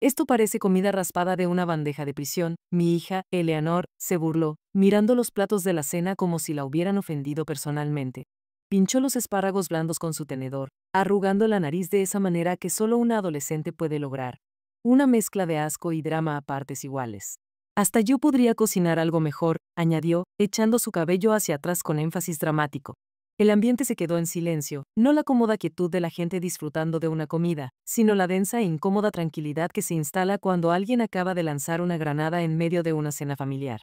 Esto parece comida raspada de una bandeja de prisión. Mi hija, Eleanor, se burló, mirando los platos de la cena como si la hubieran ofendido personalmente. Pinchó los espárragos blandos con su tenedor, arrugando la nariz de esa manera que solo una adolescente puede lograr. Una mezcla de asco y drama a partes iguales. Hasta yo podría cocinar algo mejor, añadió, echando su cabello hacia atrás con énfasis dramático. El ambiente se quedó en silencio, no la cómoda quietud de la gente disfrutando de una comida, sino la densa e incómoda tranquilidad que se instala cuando alguien acaba de lanzar una granada en medio de una cena familiar.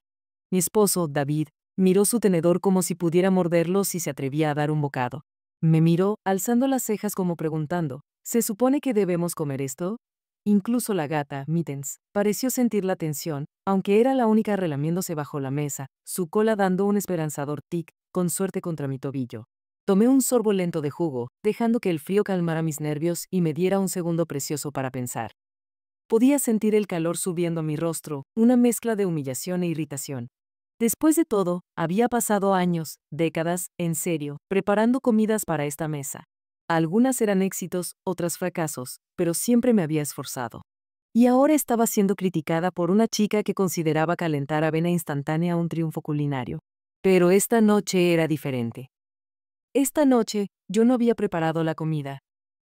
Mi esposo, David, miró su tenedor como si pudiera morderlo si se atrevía a dar un bocado. Me miró, alzando las cejas como preguntando, ¿se supone que debemos comer esto? Incluso la gata, Mittens, pareció sentir la tensión, aunque era la única relamiéndose bajo la mesa, su cola dando un esperanzador tic, con suerte contra mi tobillo. Tomé un sorbo lento de jugo, dejando que el frío calmara mis nervios y me diera un segundo precioso para pensar. Podía sentir el calor subiendo a mi rostro, una mezcla de humillación e irritación. Después de todo, había pasado años, décadas, en serio, preparando comidas para esta mesa. Algunas eran éxitos, otras fracasos, pero siempre me había esforzado. Y ahora estaba siendo criticada por una chica que consideraba calentar avena instantánea un triunfo culinario. Pero esta noche era diferente. Esta noche, yo no había preparado la comida.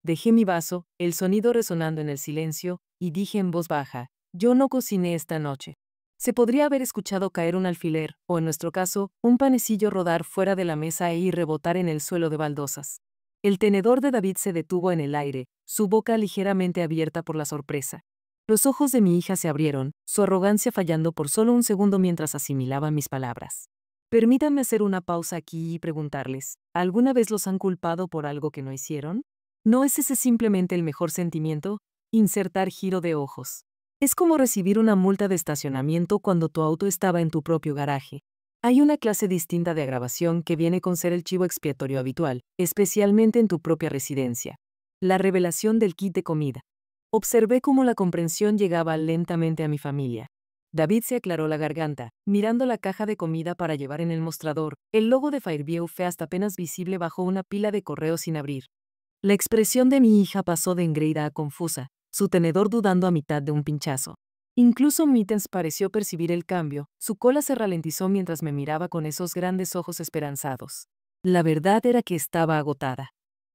Dejé mi vaso, el sonido resonando en el silencio, y dije en voz baja, yo no cociné esta noche. Se podría haber escuchado caer un alfiler, o en nuestro caso, un panecillo rodar fuera de la mesa y rebotar en el suelo de baldosas. El tenedor de David se detuvo en el aire, su boca ligeramente abierta por la sorpresa. Los ojos de mi hija se abrieron, su arrogancia fallando por solo un segundo mientras asimilaba mis palabras. Permítanme hacer una pausa aquí y preguntarles, ¿alguna vez los han culpado por algo que no hicieron? ¿No es ese simplemente el mejor sentimiento? Insertar giro de ojos. Es como recibir una multa de estacionamiento cuando tu auto estaba en tu propio garaje. Hay una clase distinta de agravación que viene con ser el chivo expiatorio habitual, especialmente en tu propia residencia. La revelación del kit de comida. Observé cómo la comprensión llegaba lentamente a mi familia. David se aclaró la garganta, mirando la caja de comida para llevar en el mostrador. El logo de Fairview fue hasta apenas visible bajo una pila de correos sin abrir. La expresión de mi hija pasó de engreída a confusa, su tenedor dudando a mitad de un pinchazo. Incluso Mittens pareció percibir el cambio, su cola se ralentizó mientras me miraba con esos grandes ojos esperanzados. La verdad era que estaba agotada.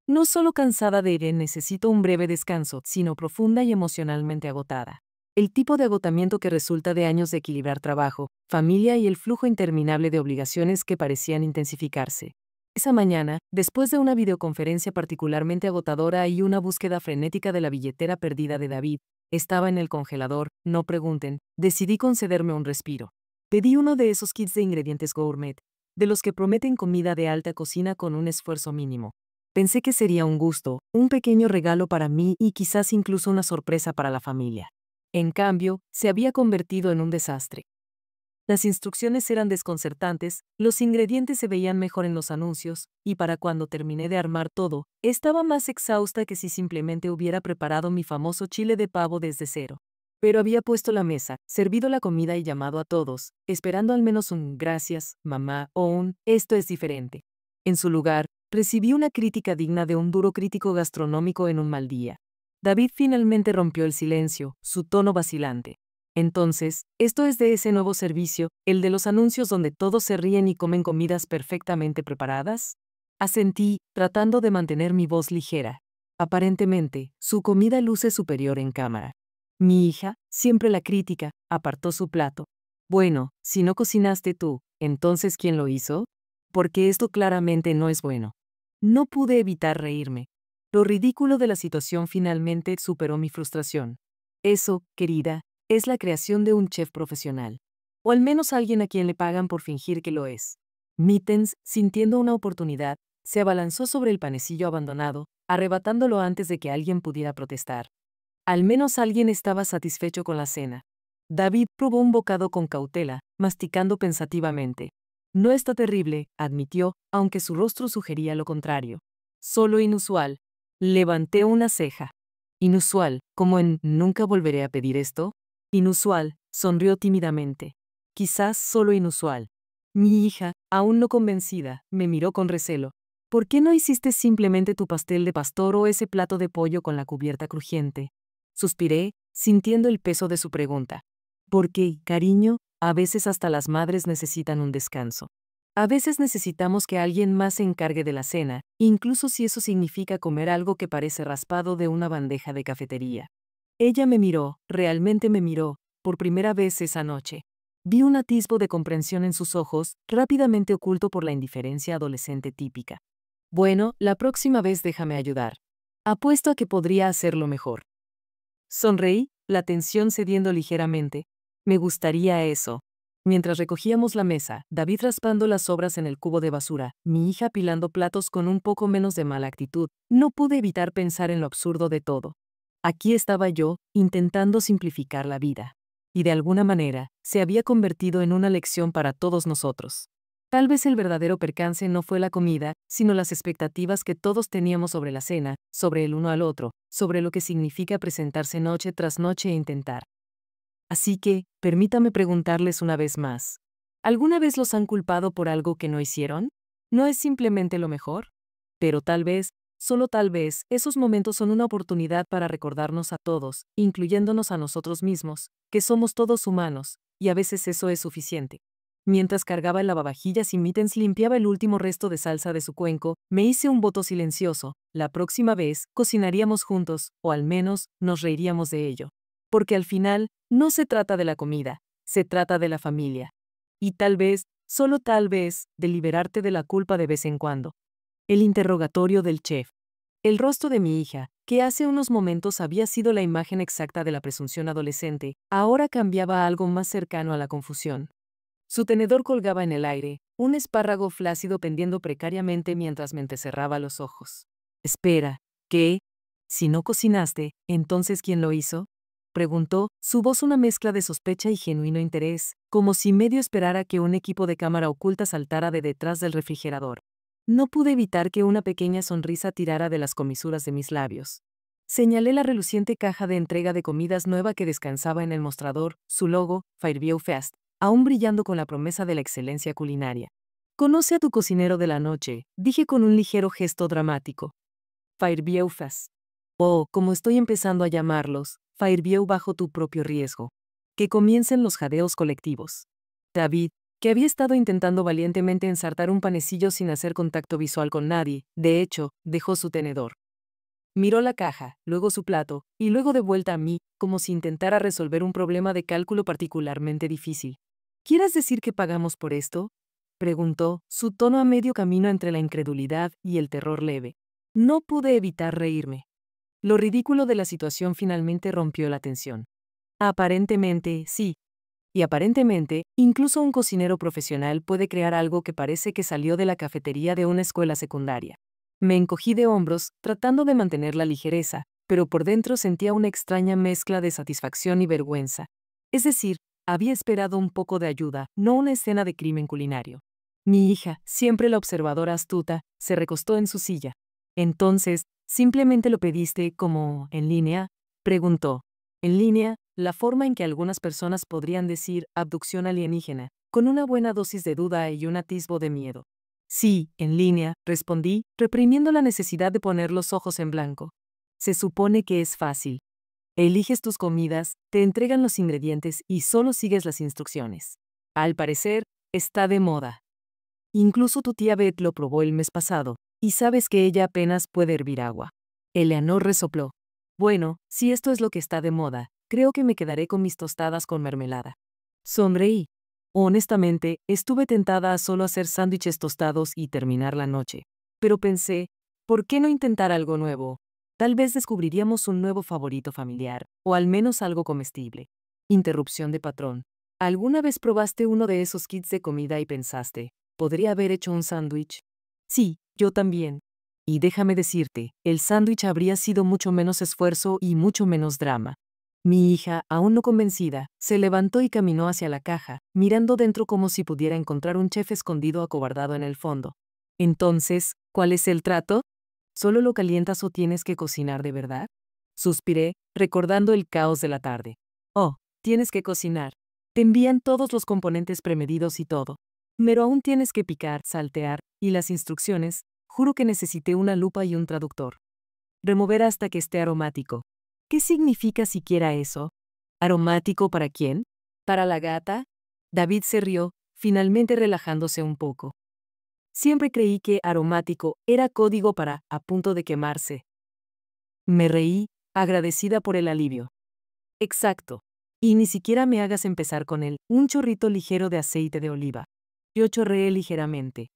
No solo cansada de ir, necesito un breve descanso, sino profunda y emocionalmente agotada. El tipo de agotamiento que resulta de años de equilibrar trabajo, familia y el flujo interminable de obligaciones que parecían intensificarse. Esa mañana, después de una videoconferencia particularmente agotadora y una búsqueda frenética de la billetera perdida de David, estaba en el congelador, no pregunten, decidí concederme un respiro. Pedí uno de esos kits de ingredientes gourmet, de los que prometen comida de alta cocina con un esfuerzo mínimo. Pensé que sería un gusto, un pequeño regalo para mí y quizás incluso una sorpresa para la familia. En cambio, se había convertido en un desastre. Las instrucciones eran desconcertantes, los ingredientes se veían mejor en los anuncios, y para cuando terminé de armar todo, estaba más exhausta que si simplemente hubiera preparado mi famoso chile de pavo desde cero. Pero había puesto la mesa, servido la comida y llamado a todos, esperando al menos un gracias, mamá, o un esto es diferente. En su lugar, recibí una crítica digna de un duro crítico gastronómico en un mal día. David finalmente rompió el silencio, su tono vacilante. Entonces, esto es de ese nuevo servicio, el de los anuncios donde todos se ríen y comen comidas perfectamente preparadas. Asentí, tratando de mantener mi voz ligera. Aparentemente, su comida luce superior en cámara. Mi hija, siempre la crítica, apartó su plato. Bueno, si no cocinaste tú, entonces ¿quién lo hizo? Porque esto claramente no es bueno. No pude evitar reírme. Lo ridículo de la situación finalmente superó mi frustración. Eso, querida, es la creación de un chef profesional. O al menos alguien a quien le pagan por fingir que lo es. Mittens, sintiendo una oportunidad, se abalanzó sobre el panecillo abandonado, arrebatándolo antes de que alguien pudiera protestar. Al menos alguien estaba satisfecho con la cena. David probó un bocado con cautela, masticando pensativamente. No está terrible, admitió, aunque su rostro sugería lo contrario. Solo inusual. Levanté una ceja. Inusual, como en ¿nunca volveré a pedir esto? Inusual, sonrió tímidamente. Quizás solo inusual. Mi hija, aún no convencida, me miró con recelo. ¿Por qué no hiciste simplemente tu pastel de pastor o ese plato de pollo con la cubierta crujiente? Suspiré, sintiendo el peso de su pregunta. Porque, cariño, a veces hasta las madres necesitan un descanso. A veces necesitamos que alguien más se encargue de la cena, incluso si eso significa comer algo que parece raspado de una bandeja de cafetería. Ella me miró, realmente me miró, por primera vez esa noche. Vi un atisbo de comprensión en sus ojos, rápidamente oculto por la indiferencia adolescente típica. Bueno, la próxima vez déjame ayudar. Apuesto a que podría hacerlo mejor. Sonreí, la tensión cediendo ligeramente. Me gustaría eso. Mientras recogíamos la mesa, David raspando las sobras en el cubo de basura, mi hija apilando platos con un poco menos de mala actitud, no pude evitar pensar en lo absurdo de todo. Aquí estaba yo, intentando simplificar la vida. Y de alguna manera, se había convertido en una lección para todos nosotros. Tal vez el verdadero percance no fue la comida, sino las expectativas que todos teníamos sobre la cena, sobre el uno al otro, sobre lo que significa presentarse noche tras noche e intentar. Así que, permítame preguntarles una vez más. ¿Alguna vez los han culpado por algo que no hicieron? ¿No es simplemente lo mejor? Pero tal vez, solo tal vez, esos momentos son una oportunidad para recordarnos a todos, incluyéndonos a nosotros mismos, que somos todos humanos, y a veces eso es suficiente. Mientras cargaba el lavavajillas y Mittens limpiaba el último resto de salsa de su cuenco, me hice un voto silencioso. La próxima vez, cocinaríamos juntos, o al menos, nos reiríamos de ello. Porque al final, no se trata de la comida, se trata de la familia. Y tal vez, solo tal vez, de liberarte de la culpa de vez en cuando. El interrogatorio del chef. El rostro de mi hija, que hace unos momentos había sido la imagen exacta de la presunción adolescente, ahora cambiaba a algo más cercano a la confusión. Su tenedor colgaba en el aire, un espárrago flácido pendiendo precariamente mientras me entrecerraba los ojos. Espera, ¿qué? Si no cocinaste, ¿entonces quién lo hizo? Preguntó, su voz una mezcla de sospecha y genuino interés, como si medio esperara que un equipo de cámara oculta saltara de detrás del refrigerador. No pude evitar que una pequeña sonrisa tirara de las comisuras de mis labios. Señalé la reluciente caja de entrega de comidas nueva que descansaba en el mostrador, su logo, Fairview Fest, aún brillando con la promesa de la excelencia culinaria. Conoce a tu cocinero de la noche, dije con un ligero gesto dramático. Fairview Fest. O, como estoy empezando a llamarlos, Fairview bajo tu propio riesgo. Que comiencen los jadeos colectivos. David, que había estado intentando valientemente ensartar un panecillo sin hacer contacto visual con nadie, de hecho, dejó su tenedor. Miró la caja, luego su plato, y luego de vuelta a mí, como si intentara resolver un problema de cálculo particularmente difícil. ¿Quieres decir que pagamos por esto? Preguntó, su tono a medio camino entre la incredulidad y el terror leve. No pude evitar reírme. Lo ridículo de la situación finalmente rompió la tensión. Aparentemente, sí. Y aparentemente, incluso un cocinero profesional puede crear algo que parece que salió de la cafetería de una escuela secundaria. Me encogí de hombros, tratando de mantener la ligereza, pero por dentro sentía una extraña mezcla de satisfacción y vergüenza. Es decir, había esperado un poco de ayuda, no una escena de crimen culinario. Mi hija, siempre la observadora astuta, se recostó en su silla. Entonces, ¿simplemente lo pediste como en línea? Preguntó. En línea, la forma en que algunas personas podrían decir abducción alienígena, con una buena dosis de duda y un atisbo de miedo. Sí, en línea, respondí, reprimiendo la necesidad de poner los ojos en blanco. Se supone que es fácil. Eliges tus comidas, te entregan los ingredientes y solo sigues las instrucciones. Al parecer, está de moda. Incluso tu tía Beth lo probó el mes pasado, y sabes que ella apenas puede hervir agua. Eleanor resopló. Bueno, si esto es lo que está de moda, creo que me quedaré con mis tostadas con mermelada. Sonreí. Honestamente, estuve tentada a solo hacer sándwiches tostados y terminar la noche. Pero pensé, ¿por qué no intentar algo nuevo? Tal vez descubriríamos un nuevo favorito familiar, o al menos algo comestible. Interrupción de patrón. ¿Alguna vez probaste uno de esos kits de comida y pensaste, ¿podría haber hecho un sándwich? Sí, yo también. Y déjame decirte, el sándwich habría sido mucho menos esfuerzo y mucho menos drama. Mi hija, aún no convencida, se levantó y caminó hacia la caja, mirando dentro como si pudiera encontrar un chef escondido acobardado en el fondo. Entonces, ¿cuál es el trato? ¿Solo lo calientas o tienes que cocinar de verdad? Suspiré, recordando el caos de la tarde. Oh, tienes que cocinar. Te envían todos los componentes premedidos y todo. Pero aún tienes que picar, saltear, y las instrucciones, juro que necesité una lupa y un traductor. Remover hasta que esté aromático. ¿Qué significa siquiera eso? ¿Aromático para quién? ¿Para la gata? David se rió, finalmente relajándose un poco. Siempre creí que aromático era código para a punto de quemarse. Me reí, agradecida por el alivio. Exacto. Y ni siquiera me hagas empezar con él, un chorrito ligero de aceite de oliva. Yo chorreé ligeramente.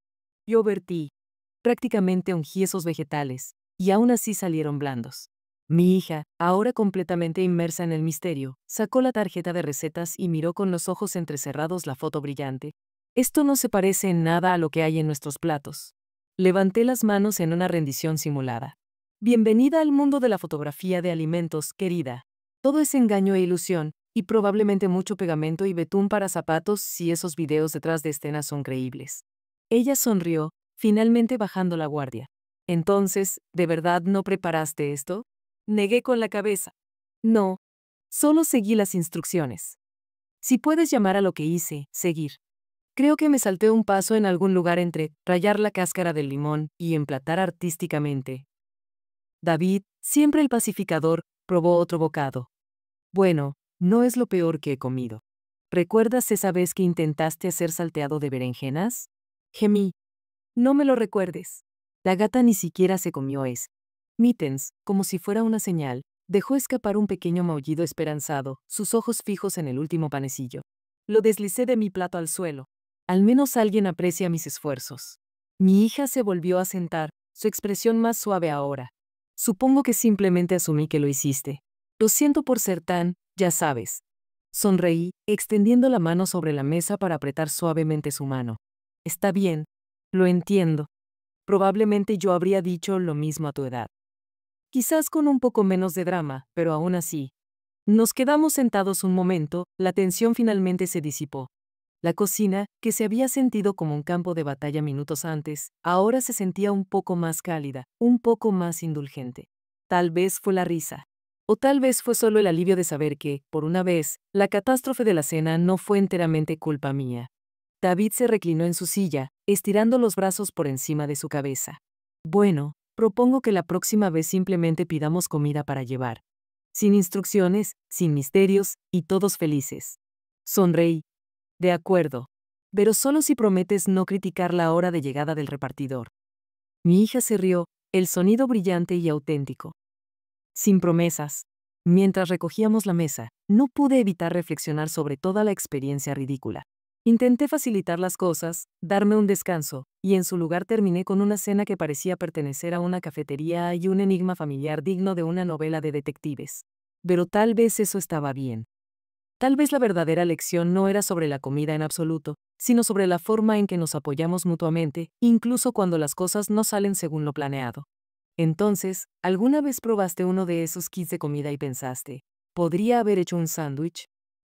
Yo vertí. Prácticamente ungí esos vegetales, y aún así salieron blandos. Mi hija, ahora completamente inmersa en el misterio, sacó la tarjeta de recetas y miró con los ojos entrecerrados la foto brillante. Esto no se parece en nada a lo que hay en nuestros platos. Levanté las manos en una rendición simulada. Bienvenida al mundo de la fotografía de alimentos, querida. Todo es engaño e ilusión, y probablemente mucho pegamento y betún para zapatos si esos videos detrás de escena son creíbles. Ella sonrió, finalmente bajando la guardia. Entonces, ¿de verdad no preparaste esto? Negué con la cabeza. No, solo seguí las instrucciones. Si puedes llamar a lo que hice, seguir. Creo que me salté un paso en algún lugar entre rayar la cáscara del limón y emplatar artísticamente. David, siempre el pacificador, probó otro bocado. Bueno, no es lo peor que he comido. ¿Recuerdas esa vez que intentaste hacer salteado de berenjenas? Gemí. No me lo recuerdes. La gata ni siquiera se comió ese. Mittens, como si fuera una señal, dejó escapar un pequeño maullido esperanzado, sus ojos fijos en el último panecillo. Lo deslicé de mi plato al suelo. Al menos alguien aprecia mis esfuerzos. Mi hija se volvió a sentar, su expresión más suave ahora. Supongo que simplemente asumí que lo hiciste. Lo siento por ser tan, ya sabes. Sonreí, extendiendo la mano sobre la mesa para apretar suavemente su mano. Está bien. Lo entiendo. Probablemente yo habría dicho lo mismo a tu edad. Quizás con un poco menos de drama, pero aún así. Nos quedamos sentados un momento, la tensión finalmente se disipó. La cocina, que se había sentido como un campo de batalla minutos antes, ahora se sentía un poco más cálida, un poco más indulgente. Tal vez fue la risa. O tal vez fue solo el alivio de saber que, por una vez, la catástrofe de la cena no fue enteramente culpa mía. David se reclinó en su silla, estirando los brazos por encima de su cabeza. Bueno, propongo que la próxima vez simplemente pidamos comida para llevar. Sin instrucciones, sin misterios, y todos felices. Sonreí. De acuerdo. Pero solo si prometes no criticar la hora de llegada del repartidor. Mi hija se rió, el sonido brillante y auténtico. Sin promesas. Mientras recogíamos la mesa, no pude evitar reflexionar sobre toda la experiencia ridícula. Intenté facilitar las cosas, darme un descanso, y en su lugar terminé con una cena que parecía pertenecer a una cafetería y un enigma familiar digno de una novela de detectives. Pero tal vez eso estaba bien. Tal vez la verdadera lección no era sobre la comida en absoluto, sino sobre la forma en que nos apoyamos mutuamente, incluso cuando las cosas no salen según lo planeado. Entonces, ¿alguna vez probaste uno de esos kits de comida y pensaste, ¿podría haber hecho un sándwich?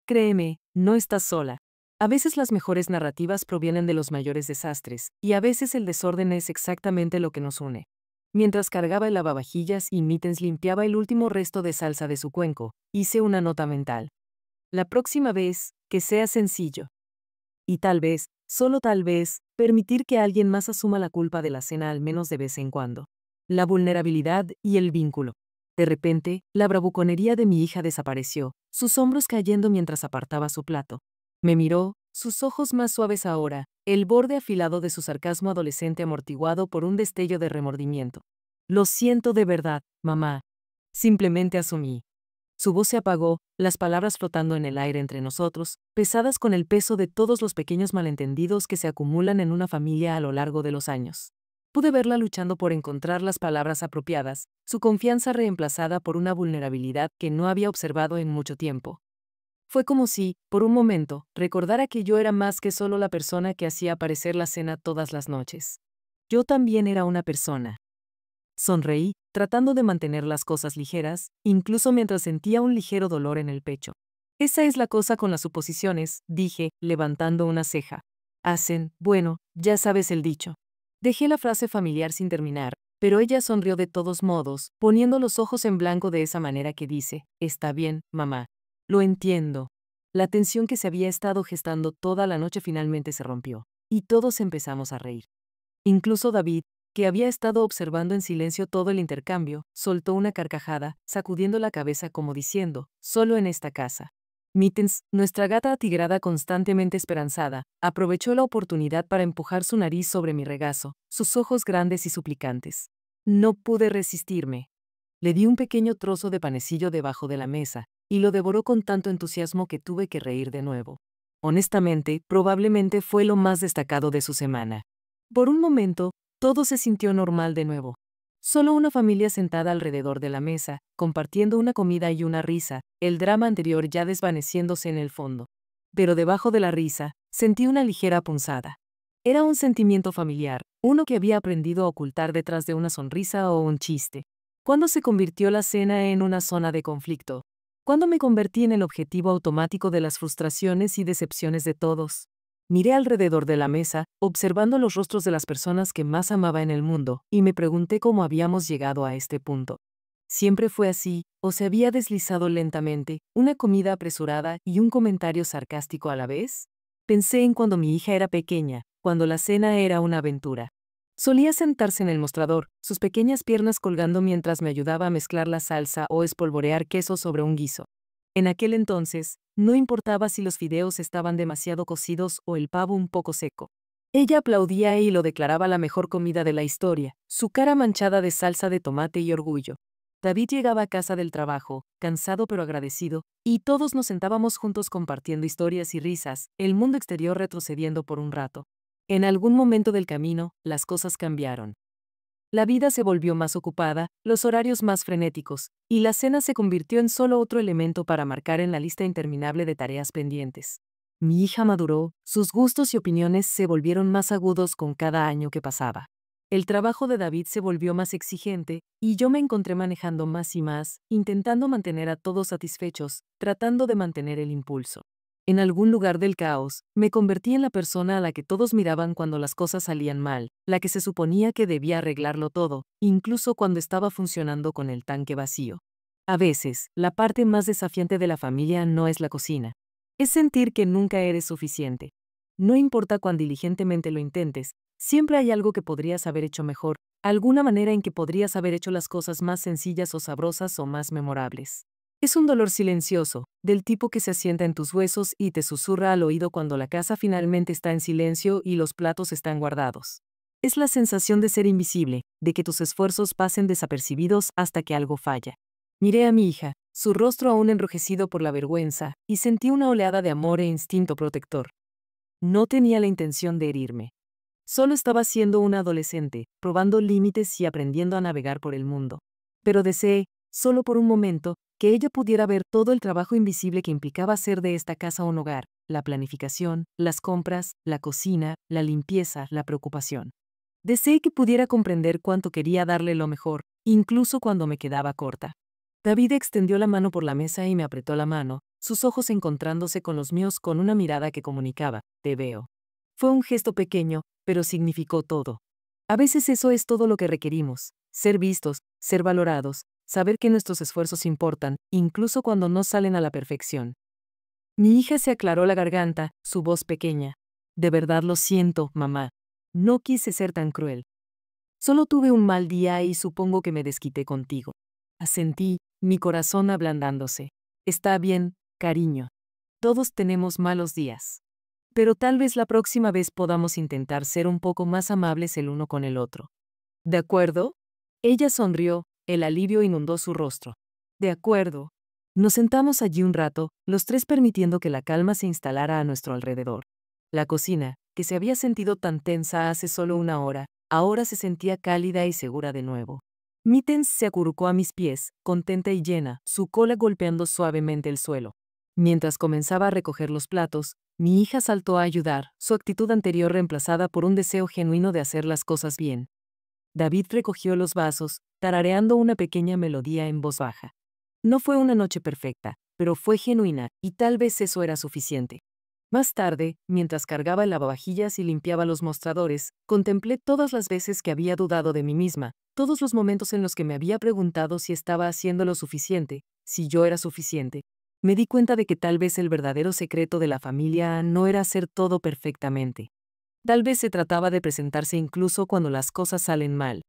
Créeme, no estás sola. A veces las mejores narrativas provienen de los mayores desastres, y a veces el desorden es exactamente lo que nos une. Mientras cargaba el lavavajillas y Mittens limpiaba el último resto de salsa de su cuenco, hice una nota mental. La próxima vez, que sea sencillo. Y tal vez, solo tal vez, permitir que alguien más asuma la culpa de la cena al menos de vez en cuando. La vulnerabilidad y el vínculo. De repente, la bravuconería de mi hija desapareció, sus hombros cayendo mientras apartaba su plato. Me miró, sus ojos más suaves ahora, el borde afilado de su sarcasmo adolescente amortiguado por un destello de remordimiento. Lo siento de verdad, mamá. Simplemente asumí. Su voz se apagó, las palabras flotando en el aire entre nosotros, pesadas con el peso de todos los pequeños malentendidos que se acumulan en una familia a lo largo de los años. Pude verla luchando por encontrar las palabras apropiadas, su confianza reemplazada por una vulnerabilidad que no había observado en mucho tiempo. Fue como si, por un momento, recordara que yo era más que solo la persona que hacía aparecer la cena todas las noches. Yo también era una persona. Sonreí, tratando de mantener las cosas ligeras, incluso mientras sentía un ligero dolor en el pecho. Esa es la cosa con las suposiciones, dije, levantando una ceja. Hacen, bueno, ya sabes el dicho. Dejé la frase familiar sin terminar, pero ella sonrió de todos modos, poniendo los ojos en blanco de esa manera que dice, está bien, mamá. Lo entiendo. La tensión que se había estado gestando toda la noche finalmente se rompió, y todos empezamos a reír. Incluso David, que había estado observando en silencio todo el intercambio, soltó una carcajada, sacudiendo la cabeza como diciendo, solo en esta casa. Mittens, nuestra gata atigrada constantemente esperanzada, aprovechó la oportunidad para empujar su nariz sobre mi regazo, sus ojos grandes y suplicantes. No pude resistirme. Le di un pequeño trozo de panecillo debajo de la mesa, y lo devoró con tanto entusiasmo que tuve que reír de nuevo. Honestamente, probablemente fue lo más destacado de su semana. Por un momento, todo se sintió normal de nuevo. Solo una familia sentada alrededor de la mesa, compartiendo una comida y una risa, el drama anterior ya desvaneciéndose en el fondo. Pero debajo de la risa, sentí una ligera punzada. Era un sentimiento familiar, uno que había aprendido a ocultar detrás de una sonrisa o un chiste. ¿Cuándo se convirtió la cena en una zona de conflicto? ¿Cuándo me convertí en el objetivo automático de las frustraciones y decepciones de todos? Miré alrededor de la mesa, observando los rostros de las personas que más amaba en el mundo, y me pregunté cómo habíamos llegado a este punto. ¿Siempre fue así, o se había deslizado lentamente, una comida apresurada y un comentario sarcástico a la vez? Pensé en cuando mi hija era pequeña, cuando la cena era una aventura. Solía sentarse en el mostrador, sus pequeñas piernas colgando mientras me ayudaba a mezclar la salsa o espolvorear queso sobre un guiso. En aquel entonces, no importaba si los fideos estaban demasiado cocidos o el pavo un poco seco. Ella aplaudía y lo declaraba la mejor comida de la historia, su cara manchada de salsa de tomate y orgullo. David llegaba a casa del trabajo, cansado pero agradecido, y todos nos sentábamos juntos compartiendo historias y risas, el mundo exterior retrocediendo por un rato. En algún momento del camino, las cosas cambiaron. La vida se volvió más ocupada, los horarios más frenéticos, y la cena se convirtió en solo otro elemento para marcar en la lista interminable de tareas pendientes. Mi hija maduró, sus gustos y opiniones se volvieron más agudos con cada año que pasaba. El trabajo de David se volvió más exigente, y yo me encontré manejando más y más, intentando mantener a todos satisfechos, tratando de mantener el impulso. En algún lugar del caos, me convertí en la persona a la que todos miraban cuando las cosas salían mal, la que se suponía que debía arreglarlo todo, incluso cuando estaba funcionando con el tanque vacío. A veces, la parte más desafiante de la familia no es la cocina. Es sentir que nunca eres suficiente. No importa cuán diligentemente lo intentes, siempre hay algo que podrías haber hecho mejor, alguna manera en que podrías haber hecho las cosas más sencillas o sabrosas o más memorables. Es un dolor silencioso, del tipo que se asienta en tus huesos y te susurra al oído cuando la casa finalmente está en silencio y los platos están guardados. Es la sensación de ser invisible, de que tus esfuerzos pasen desapercibidos hasta que algo falla. Miré a mi hija, su rostro aún enrojecido por la vergüenza, y sentí una oleada de amor e instinto protector. No tenía la intención de herirme. Solo estaba siendo una adolescente, probando límites y aprendiendo a navegar por el mundo. Pero deseé, solo por un momento, que ella pudiera ver todo el trabajo invisible que implicaba hacer de esta casa un hogar, la planificación, las compras, la cocina, la limpieza, la preocupación. Deseé que pudiera comprender cuánto quería darle lo mejor, incluso cuando me quedaba corta. David extendió la mano por la mesa y me apretó la mano, sus ojos encontrándose con los míos con una mirada que comunicaba, te veo. Fue un gesto pequeño, pero significó todo. A veces eso es todo lo que requerimos, ser vistos, ser valorados, saber que nuestros esfuerzos importan, incluso cuando no salen a la perfección. Mi hija se aclaró la garganta, su voz pequeña. De verdad lo siento, mamá. No quise ser tan cruel. Solo tuve un mal día y supongo que me desquité contigo. Asentí, mi corazón ablandándose. Está bien, cariño. Todos tenemos malos días. Pero tal vez la próxima vez podamos intentar ser un poco más amables el uno con el otro. ¿De acuerdo? Ella sonrió, el alivio inundó su rostro. De acuerdo. Nos sentamos allí un rato, los tres permitiendo que la calma se instalara a nuestro alrededor. La cocina, que se había sentido tan tensa hace solo una hora, ahora se sentía cálida y segura de nuevo. Mittens se acurrucó a mis pies, contenta y llena, su cola golpeando suavemente el suelo. Mientras comenzaba a recoger los platos, mi hija saltó a ayudar, su actitud anterior reemplazada por un deseo genuino de hacer las cosas bien. David recogió los vasos, tarareando una pequeña melodía en voz baja. No fue una noche perfecta, pero fue genuina, y tal vez eso era suficiente. Más tarde, mientras cargaba el lavavajillas y limpiaba los mostradores, contemplé todas las veces que había dudado de mí misma, todos los momentos en los que me había preguntado si estaba haciendo lo suficiente, si yo era suficiente. Me di cuenta de que tal vez el verdadero secreto de la familia no era hacer todo perfectamente. Tal vez se trataba de presentarse incluso cuando las cosas salen mal.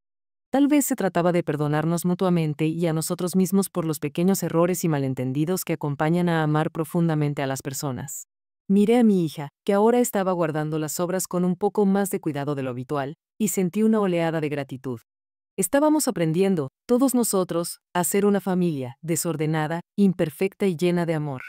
Tal vez se trataba de perdonarnos mutuamente y a nosotros mismos por los pequeños errores y malentendidos que acompañan a amar profundamente a las personas. Miré a mi hija, que ahora estaba guardando las sobras con un poco más de cuidado de lo habitual, y sentí una oleada de gratitud. Estábamos aprendiendo, todos nosotros, a ser una familia, desordenada, imperfecta y llena de amor.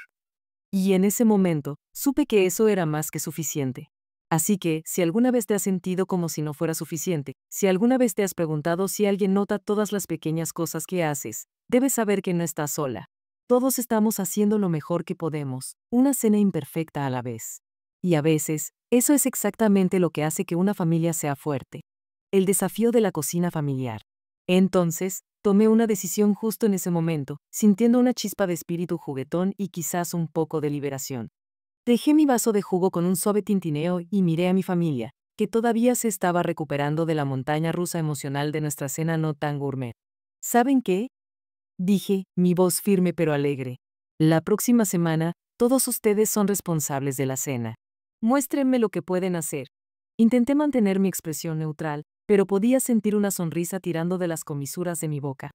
Y en ese momento, supe que eso era más que suficiente. Así que, si alguna vez te has sentido como si no fuera suficiente, si alguna vez te has preguntado si alguien nota todas las pequeñas cosas que haces, debes saber que no estás sola. Todos estamos haciendo lo mejor que podemos, una cena imperfecta a la vez. Y a veces, eso es exactamente lo que hace que una familia sea fuerte. El desafío de la cocina familiar. Entonces, tomé una decisión justo en ese momento, sintiendo una chispa de espíritu juguetón y quizás un poco de liberación. Dejé mi vaso de jugo con un suave tintineo y miré a mi familia, que todavía se estaba recuperando de la montaña rusa emocional de nuestra cena no tan gourmet. ¿Saben qué? Dije, mi voz firme pero alegre. La próxima semana, todos ustedes son responsables de la cena. Muéstrenme lo que pueden hacer. Intenté mantener mi expresión neutral, pero podía sentir una sonrisa tirando de las comisuras de mi boca.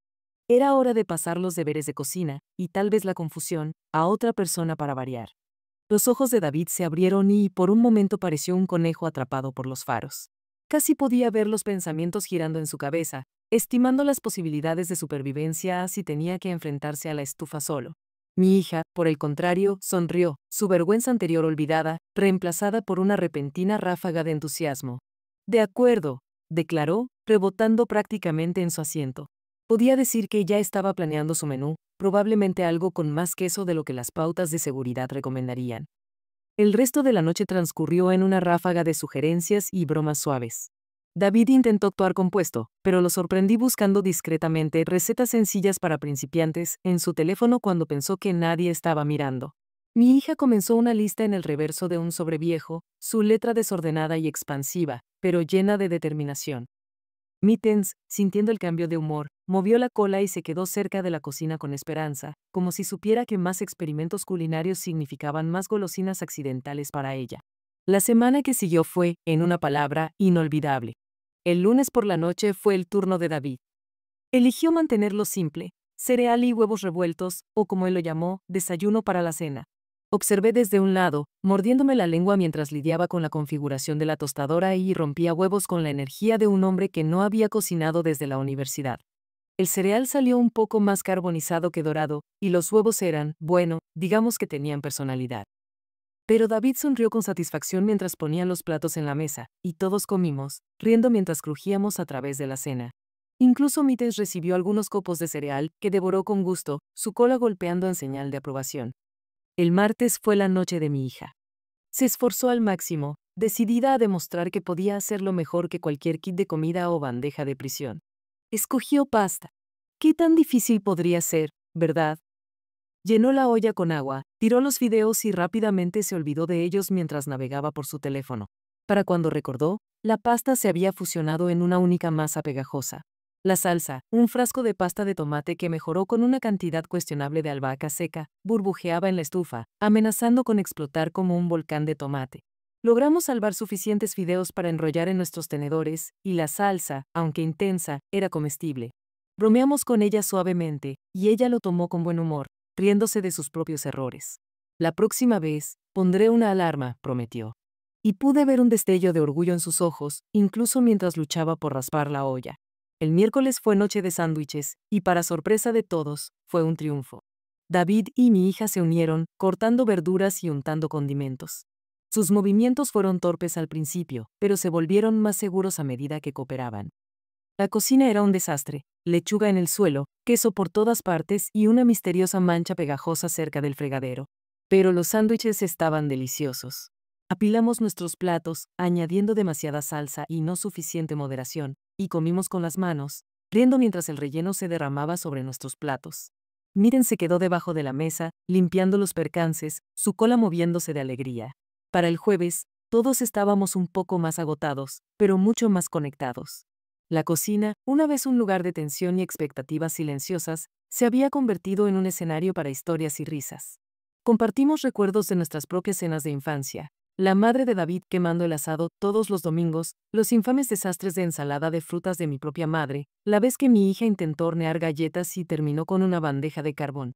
Era hora de pasar los deberes de cocina, y tal vez la confusión, a otra persona para variar. Los ojos de David se abrieron y por un momento pareció un conejo atrapado por los faros. Casi podía ver los pensamientos girando en su cabeza, estimando las posibilidades de supervivencia si tenía que enfrentarse a la estufa solo. Mi hija, por el contrario, sonrió, su vergüenza anterior olvidada, reemplazada por una repentina ráfaga de entusiasmo. De acuerdo, declaró, rebotando prácticamente en su asiento. Podía decir que ya estaba planeando su menú, probablemente algo con más queso de lo que las pautas de seguridad recomendarían. El resto de la noche transcurrió en una ráfaga de sugerencias y bromas suaves. David intentó actuar compuesto, pero lo sorprendí buscando discretamente recetas sencillas para principiantes en su teléfono cuando pensó que nadie estaba mirando. Mi hija comenzó una lista en el reverso de un sobre viejo, su letra desordenada y expansiva, pero llena de determinación. Mittens, sintiendo el cambio de humor, movió la cola y se quedó cerca de la cocina con esperanza, como si supiera que más experimentos culinarios significaban más golosinas accidentales para ella. La semana que siguió fue, en una palabra, inolvidable. El lunes por la noche fue el turno de David. Eligió mantenerlo simple, cereal y huevos revueltos, o como él lo llamó, desayuno para la cena. Observé desde un lado, mordiéndome la lengua mientras lidiaba con la configuración de la tostadora y rompía huevos con la energía de un hombre que no había cocinado desde la universidad. El cereal salió un poco más carbonizado que dorado, y los huevos eran, bueno, digamos que tenían personalidad. Pero David sonrió con satisfacción mientras ponía los platos en la mesa, y todos comimos, riendo mientras crujíamos a través de la cena. Incluso Mittens recibió algunos copos de cereal, que devoró con gusto, su cola golpeando en señal de aprobación. El martes fue la noche de mi hija. Se esforzó al máximo, decidida a demostrar que podía hacerlo mejor que cualquier kit de comida o bandeja de prisión. Escogió pasta. ¿Qué tan difícil podría ser, verdad? Llenó la olla con agua, tiró los fideos y rápidamente se olvidó de ellos mientras navegaba por su teléfono. Para cuando recordó, la pasta se había fusionado en una única masa pegajosa. La salsa, un frasco de pasta de tomate que mejoró con una cantidad cuestionable de albahaca seca, burbujeaba en la estufa, amenazando con explotar como un volcán de tomate. Logramos salvar suficientes fideos para enrollar en nuestros tenedores, y la salsa, aunque intensa, era comestible. Bromeamos con ella suavemente, y ella lo tomó con buen humor, riéndose de sus propios errores. La próxima vez, pondré una alarma, prometió. Y pude ver un destello de orgullo en sus ojos, incluso mientras luchaba por raspar la olla. El miércoles fue noche de sándwiches, y para sorpresa de todos, fue un triunfo. David y mi hija se unieron, cortando verduras y untando condimentos. Sus movimientos fueron torpes al principio, pero se volvieron más seguros a medida que cooperaban. La cocina era un desastre, lechuga en el suelo, queso por todas partes y una misteriosa mancha pegajosa cerca del fregadero. Pero los sándwiches estaban deliciosos. Apilamos nuestros platos, añadiendo demasiada salsa y no suficiente moderación, y comimos con las manos, riendo mientras el relleno se derramaba sobre nuestros platos. Miren se quedó debajo de la mesa, limpiando los percances, su cola moviéndose de alegría. Para el jueves, todos estábamos un poco más agotados, pero mucho más conectados. La cocina, una vez un lugar de tensión y expectativas silenciosas, se había convertido en un escenario para historias y risas. Compartimos recuerdos de nuestras propias cenas de infancia, la madre de David quemando el asado todos los domingos, los infames desastres de ensalada de frutas de mi propia madre, la vez que mi hija intentó hornear galletas y terminó con una bandeja de carbón.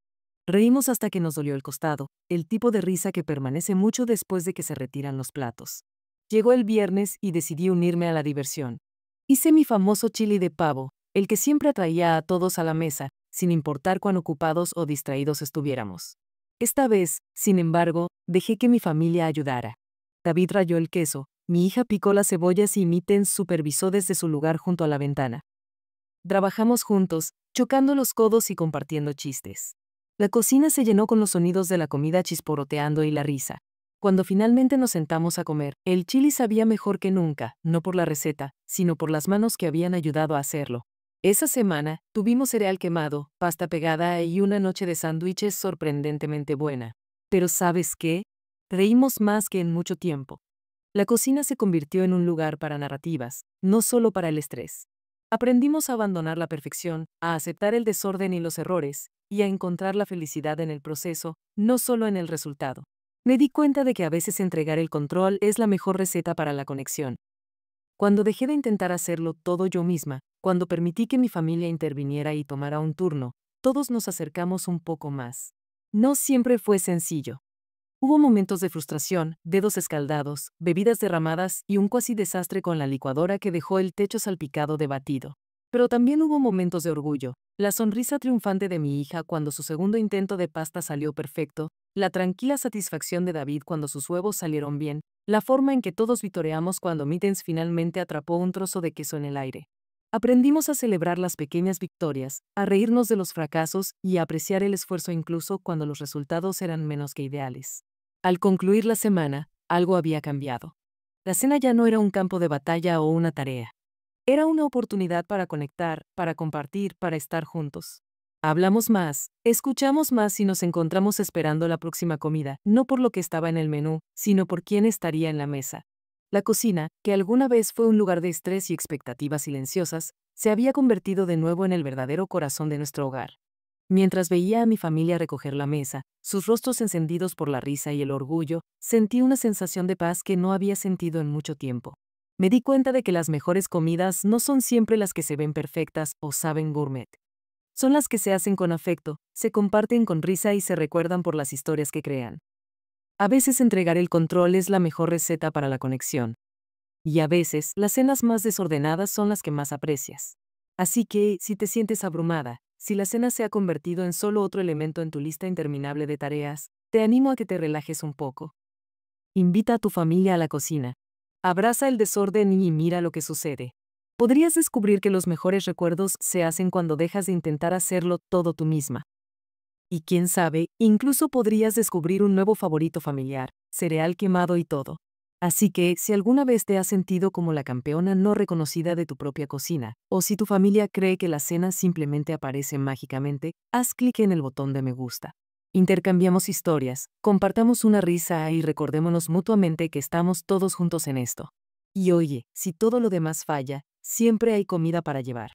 Reímos hasta que nos dolió el costado, el tipo de risa que permanece mucho después de que se retiran los platos. Llegó el viernes y decidí unirme a la diversión. Hice mi famoso chili de pavo, el que siempre atraía a todos a la mesa, sin importar cuán ocupados o distraídos estuviéramos. Esta vez, sin embargo, dejé que mi familia ayudara. David ralló el queso, mi hija picó las cebollas y mi Ten supervisó desde su lugar junto a la ventana. Trabajamos juntos, chocando los codos y compartiendo chistes. La cocina se llenó con los sonidos de la comida chisporroteando y la risa. Cuando finalmente nos sentamos a comer, el chili sabía mejor que nunca, no por la receta, sino por las manos que habían ayudado a hacerlo. Esa semana, tuvimos cereal quemado, pasta pegada y una noche de sándwiches sorprendentemente buena. Pero ¿sabes qué? Reímos más que en mucho tiempo. La cocina se convirtió en un lugar para narrativas, no solo para el estrés. Aprendimos a abandonar la perfección, a aceptar el desorden y los errores, y a encontrar la felicidad en el proceso, no solo en el resultado. Me di cuenta de que a veces entregar el control es la mejor receta para la conexión. Cuando dejé de intentar hacerlo todo yo misma, cuando permití que mi familia interviniera y tomara un turno, todos nos acercamos un poco más. No siempre fue sencillo. Hubo momentos de frustración, dedos escaldados, bebidas derramadas y un cuasi desastre con la licuadora que dejó el techo salpicado de batido. Pero también hubo momentos de orgullo, la sonrisa triunfante de mi hija cuando su segundo intento de pasta salió perfecto, la tranquila satisfacción de David cuando sus huevos salieron bien, la forma en que todos vitoreamos cuando Mittens finalmente atrapó un trozo de queso en el aire. Aprendimos a celebrar las pequeñas victorias, a reírnos de los fracasos y a apreciar el esfuerzo incluso cuando los resultados eran menos que ideales. Al concluir la semana, algo había cambiado. La cena ya no era un campo de batalla o una tarea. Era una oportunidad para conectar, para compartir, para estar juntos. Hablamos más, escuchamos más y nos encontramos esperando la próxima comida, no por lo que estaba en el menú, sino por quién estaría en la mesa. La cocina, que alguna vez fue un lugar de estrés y expectativas silenciosas, se había convertido de nuevo en el verdadero corazón de nuestro hogar. Mientras veía a mi familia recoger la mesa, sus rostros encendidos por la risa y el orgullo, sentí una sensación de paz que no había sentido en mucho tiempo. Me di cuenta de que las mejores comidas no son siempre las que se ven perfectas o saben gourmet. Son las que se hacen con afecto, se comparten con risa y se recuerdan por las historias que crean. A veces entregar el control es la mejor receta para la conexión. Y a veces, las cenas más desordenadas son las que más aprecias. Así que, si te sientes abrumada, si la cena se ha convertido en solo otro elemento en tu lista interminable de tareas, te animo a que te relajes un poco. Invita a tu familia a la cocina. Abraza el desorden y mira lo que sucede. Podrías descubrir que los mejores recuerdos se hacen cuando dejas de intentar hacerlo todo tú misma. Y quién sabe, incluso podrías descubrir un nuevo favorito familiar, cereal quemado y todo. Así que, si alguna vez te has sentido como la campeona no reconocida de tu propia cocina, o si tu familia cree que la cena simplemente aparece mágicamente, haz clic en el botón de me gusta. Intercambiamos historias, compartamos una risa y recordémonos mutuamente que estamos todos juntos en esto. Y oye, si todo lo demás falla, siempre hay comida para llevar.